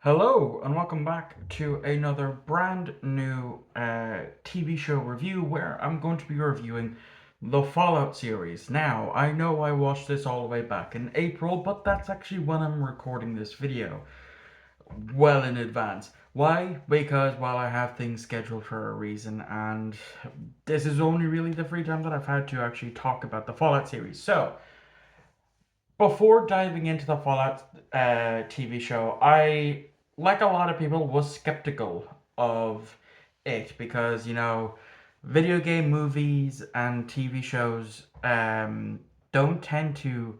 Hello and welcome back to another brand new TV show review where I'm going to be reviewing the Fallout series. Now, I know I watched this all the way back in April, but that's actually when I'm recording this video, well in advance. Why? Because, well, I have things scheduled for a reason, and this is only really the free time that I've had to actually talk about the Fallout series. So, before diving into the Fallout TV show, I, like a lot of people, was skeptical of it because, video game movies and TV shows don't tend to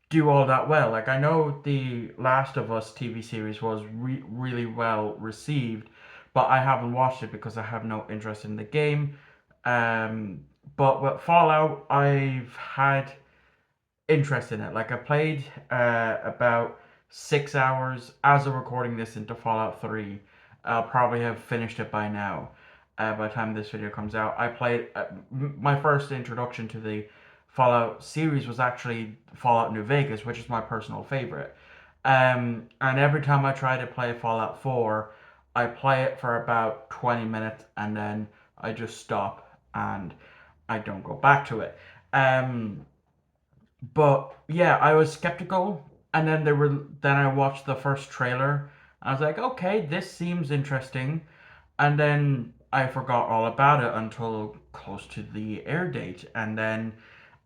do all that well. Like, I know the Last of Us TV series was really well received, but I haven't watched it because I have no interest in the game. Um, but with Fallout, I've had interest in it. Like I played about 6 hours as of recording this into Fallout 3. I'll probably have finished it by now. By the time this video comes out, I played my first introduction to the Fallout series was actually Fallout New Vegas, which is my personal favorite. And every time I try to play Fallout 4, I play it for about 20 minutes and then I just stop and I don't go back to it. Um, but yeah, I was skeptical, and then I watched the first trailer. I was like, okay, this seems interesting, and then I forgot all about it until close to the air date, and then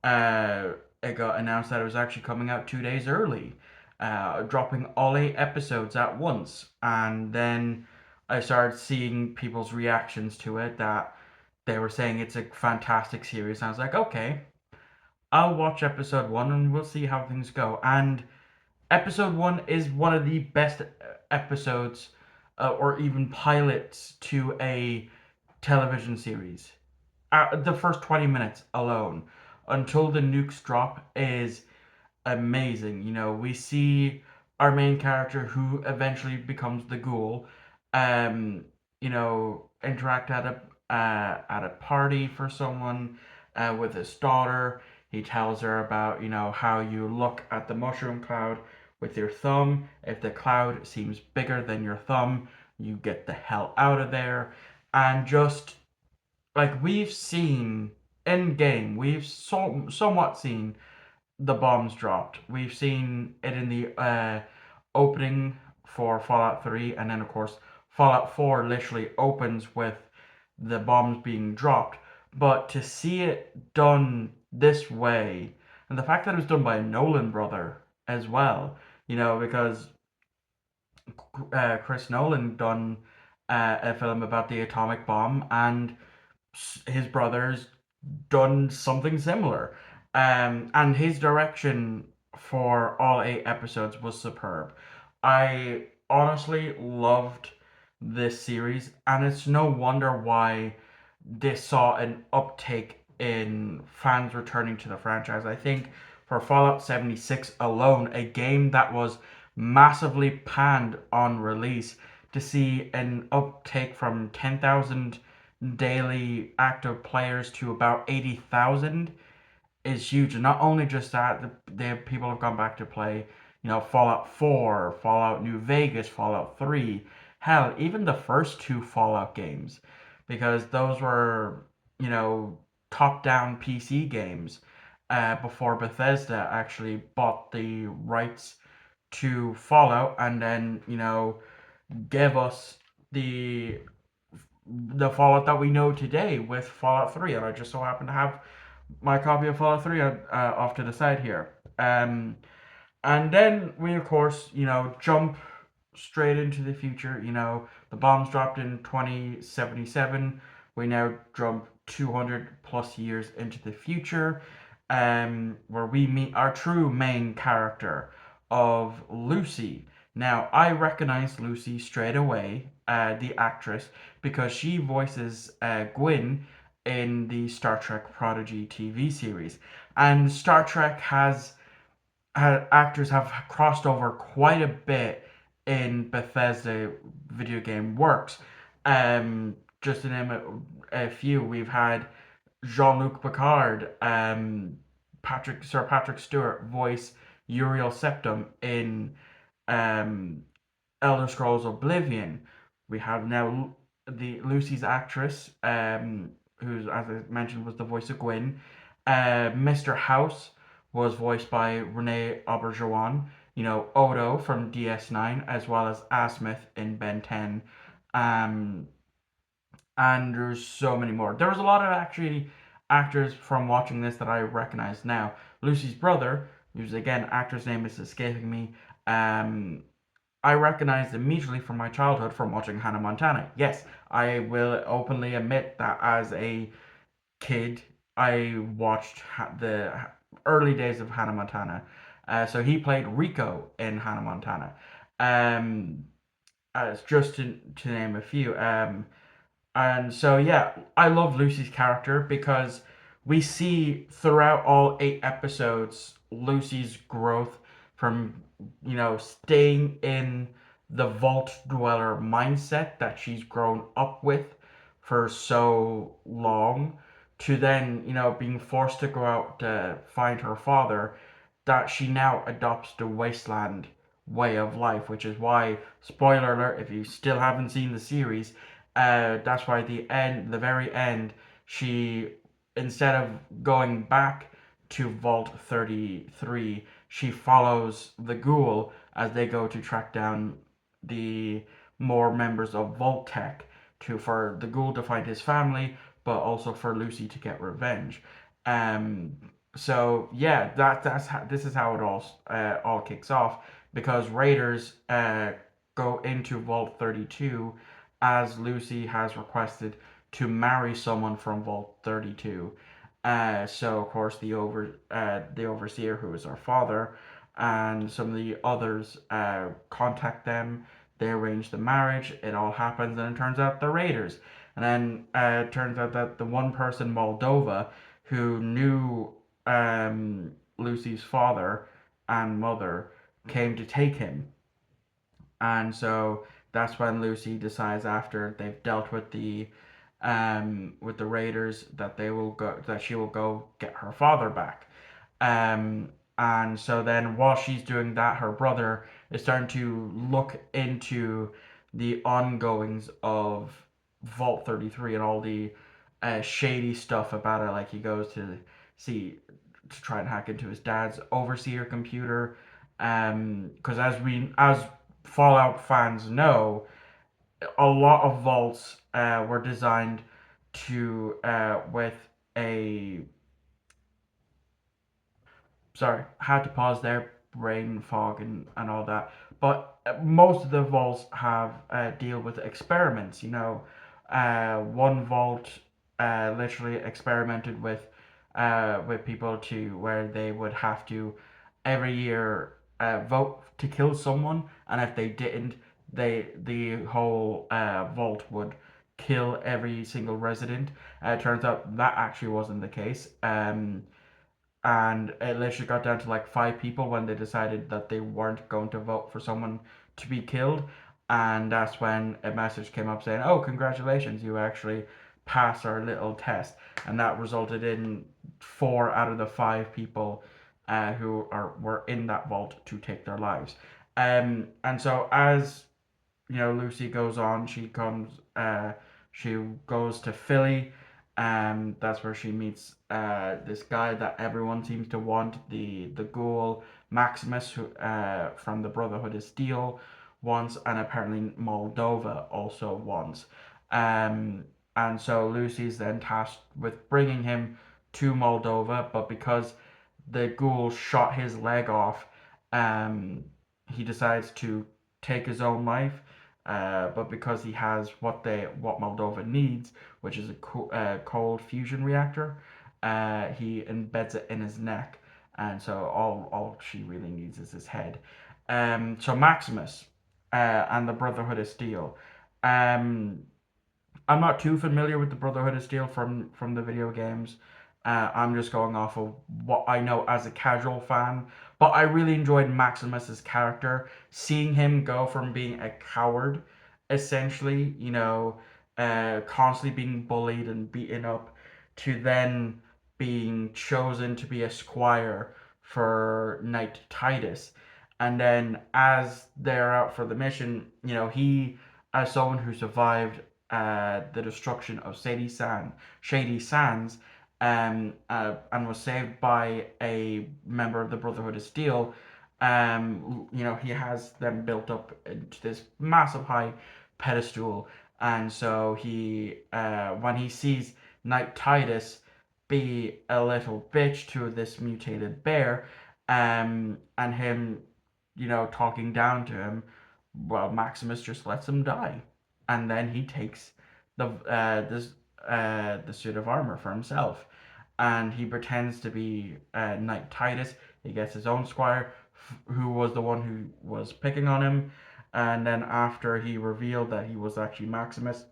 uh, it got announced that it was actually coming out 2 days early, dropping all 8 episodes at once, and then I started seeing people's reactions to it that they were saying it's a fantastic series. And I was like, okay, I'll watch episode one and we'll see how things go. And episode one is one of the best episodes or even pilots to a television series. The first 20 minutes alone, until the nukes drop, is amazing. We see our main character who eventually becomes the ghoul, um, interact at a party for someone with his daughter. He tells her about, how you look at the mushroom cloud with your thumb. If the cloud seems bigger than your thumb, you get the hell out of there. And just like we've seen in game, we've somewhat seen the bombs dropped. We've seen it in the opening for Fallout 3, and then, of course, Fallout 4 literally opens with the bombs being dropped. But to see it done this way, and the fact that it was done by a Nolan brother as well, because Chris Nolan done a film about the atomic bomb, and his brothers done something similar. And his direction for all 8 episodes was superb. I honestly loved this series, and it's no wonder why this saw an uptake in fans returning to the franchise. I think for Fallout 76 alone, a game that was massively panned on release, to see an uptake from 10,000 daily active players to about 80,000 is huge. And not only just that, the people have gone back to play, Fallout 4, Fallout New Vegas, Fallout 3, hell, even the first two Fallout games, because those were, you know, top-down PC games before Bethesda actually bought the rights to Fallout and then, gave us the the Fallout that we know today with Fallout 3. And I just so happen to have my copy of Fallout 3 off to the side here. And then we, of course, jump straight into the future. The bombs dropped in 2077. We now jump 200 plus years into the future, where we meet our true main character of Lucy. Now, I recognize Lucy straight away, the actress, because she voices Gwyn in the Star Trek Prodigy TV series. And Star Trek has actors have crossed over quite a bit in Bethesda video game works. Just to name a few, we've had Jean-Luc Picard, Sir Patrick Stewart voice Uriel Septim in um, Elder Scrolls Oblivion, we have now the Lucy's actress, who's, as I mentioned, was the voice of Gwyn. Mr. House was voiced by Renee Auberjonois. Odo from DS9, as well as Asmith in Ben 10. Um, and there's so many more. There was a lot of actually actors from watching this that I recognize now. Lucy's brother, who's again actor's name is escaping me. Um, I recognized immediately from my childhood from watching Hannah Montana. Yes, I will openly admit that as a kid, I watched the early days of Hannah Montana. So he played Rico in Hannah Montana. Um, as just to name a few. And so, yeah, I love Lucy's character because we see throughout all 8 episodes Lucy's growth from, staying in the vault dweller mindset that she's grown up with for so long to then, being forced to go out to find her father, that she now adopts the wasteland way of life, which is why, spoiler alert, if you still haven't seen the series, that's why the very end, she, instead of going back to Vault 33, she follows the ghoul as they go to track down the more members of Vault Tech for the ghoul to find his family, but also for Lucy to get revenge. Um, so yeah, this is how it all kicks off because Raiders go into Vault 32 as Lucy has requested to marry someone from Vault 32. So of course the overseer, who is her father, and some of the others contact them. They arrange the marriage. It all happens, and it turns out the Raiders. And then it turns out that the one person, Moldova, who knew Lucy's father and mother, came to take him, and so that's when Lucy decides, after they've dealt with the Raiders, that she will go get her father back. Um, and so then while she's doing that, her brother is starting to look into the ongoings of Vault 33 and all the shady stuff about it. Like he goes see to try and hack into his dad's overseer computer. Because as Fallout fans know, a lot of vaults were designed to with a sorry, had to pause there, brain fog and all that. But most of the vaults have deal with experiments. One vault literally experimented with people to where they would have to every year vote to kill someone, and if they didn't, the whole vault would kill every single resident. It turns out that actually wasn't the case. And it literally got down to like 5 people when they decided that they weren't going to vote for someone to be killed. And that's when a message came up saying, "Oh, congratulations, you actually passed our little test." And that resulted in 4 out of the 5 people who were in that vault to take their lives. And so as Lucy goes on. She goes to Philly. That's where she meets this guy that everyone seems to want, the ghoul Maximus, who from the Brotherhood of Steel wants, and apparently Moldova also wants. Um, and so Lucy's then tasked with bringing him to Moldova, but because the ghoul shot his leg off, um, he decides to take his own life. But because he has what Moldova needs, which is a cold fusion reactor, he embeds it in his neck, and so all she really needs is his head. So Maximus and the Brotherhood of Steel. Um, I'm not too familiar with the Brotherhood of Steel from the video games. I'm just going off of what I know as a casual fan. But I really enjoyed Maximus's character, seeing him go from being a coward, essentially, constantly being bullied and beaten up, to then being chosen to be a squire for Knight Titus. And then as they're out for the mission, he, as someone who survived the destruction of Shady Sands, and was saved by a member of the Brotherhood of Steel, he has them built up into this massive high pedestal. And so when he sees Knight Titus be a little bitch to this mutated bear, and him, talking down to him, well, Maximus just lets him die, and then he takes the suit of armor for himself, and he pretends to be Knight Titus. He gets his own squire, who was the one who was picking on him, and then after he revealed that he was actually Maximus,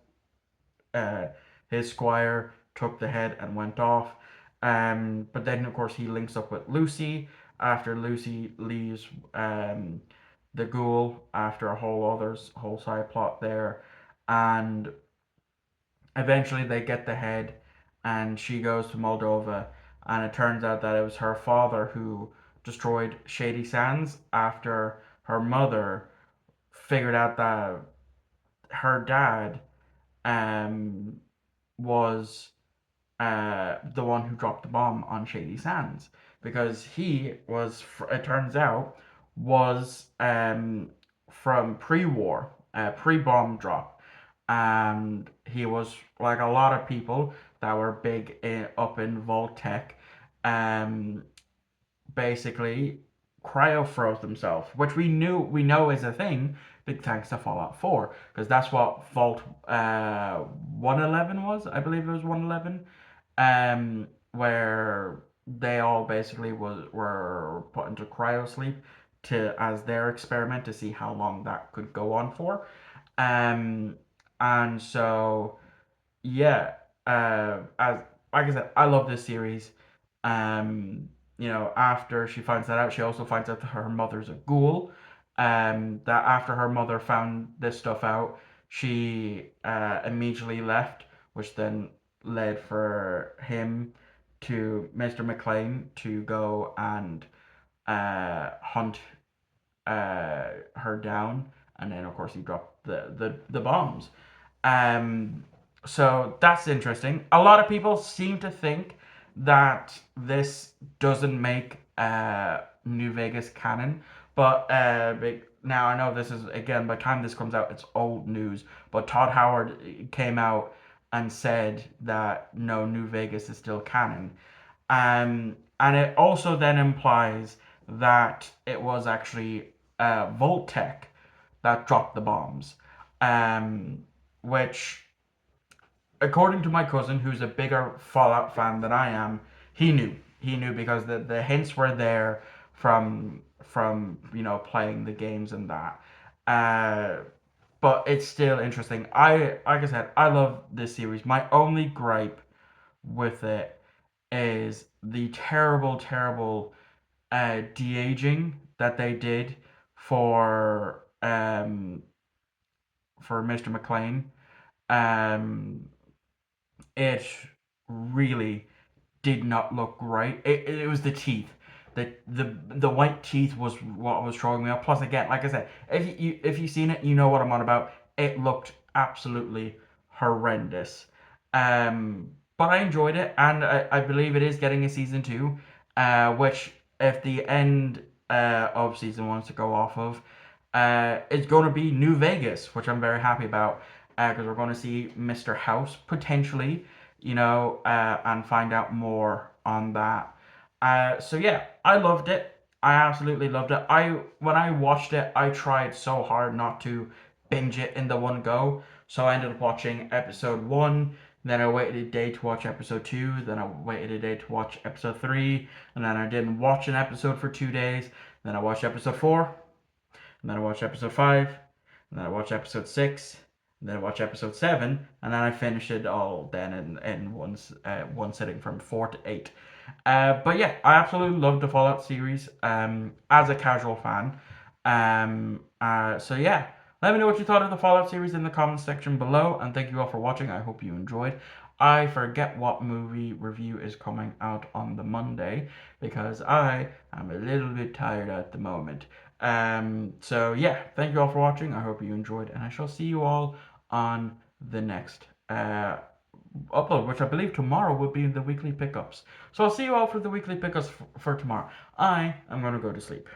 uh, his squire took the head and went off. But then, of course, he links up with Lucy after Lucy leaves the ghoul after a whole side plot there, and eventually they get the head, and she goes to Moldova, and it turns out that it was her father who destroyed Shady Sands after her mother figured out that her dad um was the one who dropped the bomb on Shady Sands, because he was, it turns out, was from pre-war, pre-bomb drop, and he was like a lot of people that were big up in Vault Tech, um, basically cryo froze themselves, which we know is a thing, big thanks to Fallout 4, because that's what Vault 111 was. I believe it was 111, where they all basically were put into cryo sleep to as their experiment to see how long that could go on for. Um, and so yeah, as like I said, I love this series. After she finds that out, she also finds out that her mother's a ghoul. That after her mother found this stuff out, she immediately left, which then led for him to Mr. McLean to go and hunt her down, and then of course he dropped the bombs. Um, so that's interesting. A lot of people seem to think that this doesn't make New Vegas canon, but now I know this is, again, by the time this comes out, it's old news. But Todd Howard came out and said that no, New Vegas is still canon. And it also then implies that it was actually Voltec that dropped the bombs, um, which, according to my cousin, who's a bigger Fallout fan than I am, he knew. He knew because the hints were there from playing the games and that. Uh, but it's still interesting. Like I said, I love this series. My only gripe with it is the terrible, terrible de aging that they did for Mr. McLean. Um, it really did not look right. It was the teeth. The white teeth was what was throwing me off. Plus, again, like I said, if you've seen it, you know what I'm on about. It looked absolutely horrendous. But I enjoyed it, and I believe it is getting a season two, which, if the end of season one is to go off of, it's going to be New Vegas, which I'm very happy about, because we're going to see Mr. House potentially, and find out more on that. So yeah, I loved it. I absolutely loved it. When I watched it, I tried so hard not to binge it in the one go. So I ended up watching episode one, then I waited a day to watch episode two, then I waited a day to watch episode three, and then I didn't watch an episode for 2 days. Then I watched episode four, and then I watched episode five, and then I watched episode six, and then I watched episode seven, and then I finished it all then in one sitting from four to eight. But yeah, I absolutely love the Fallout series as a casual fan. So yeah, let me know what you thought of the Fallout series in the comments section below, and thank you all for watching. I hope you enjoyed. I forget what movie review is coming out on the Monday because I am a little bit tired at the moment. So yeah, thank you all for watching. I hope you enjoyed, and I shall see you all on the next upload, which I believe tomorrow will be the weekly pickups. So I'll see you all for the weekly pickups for tomorrow. I am going to go to sleep.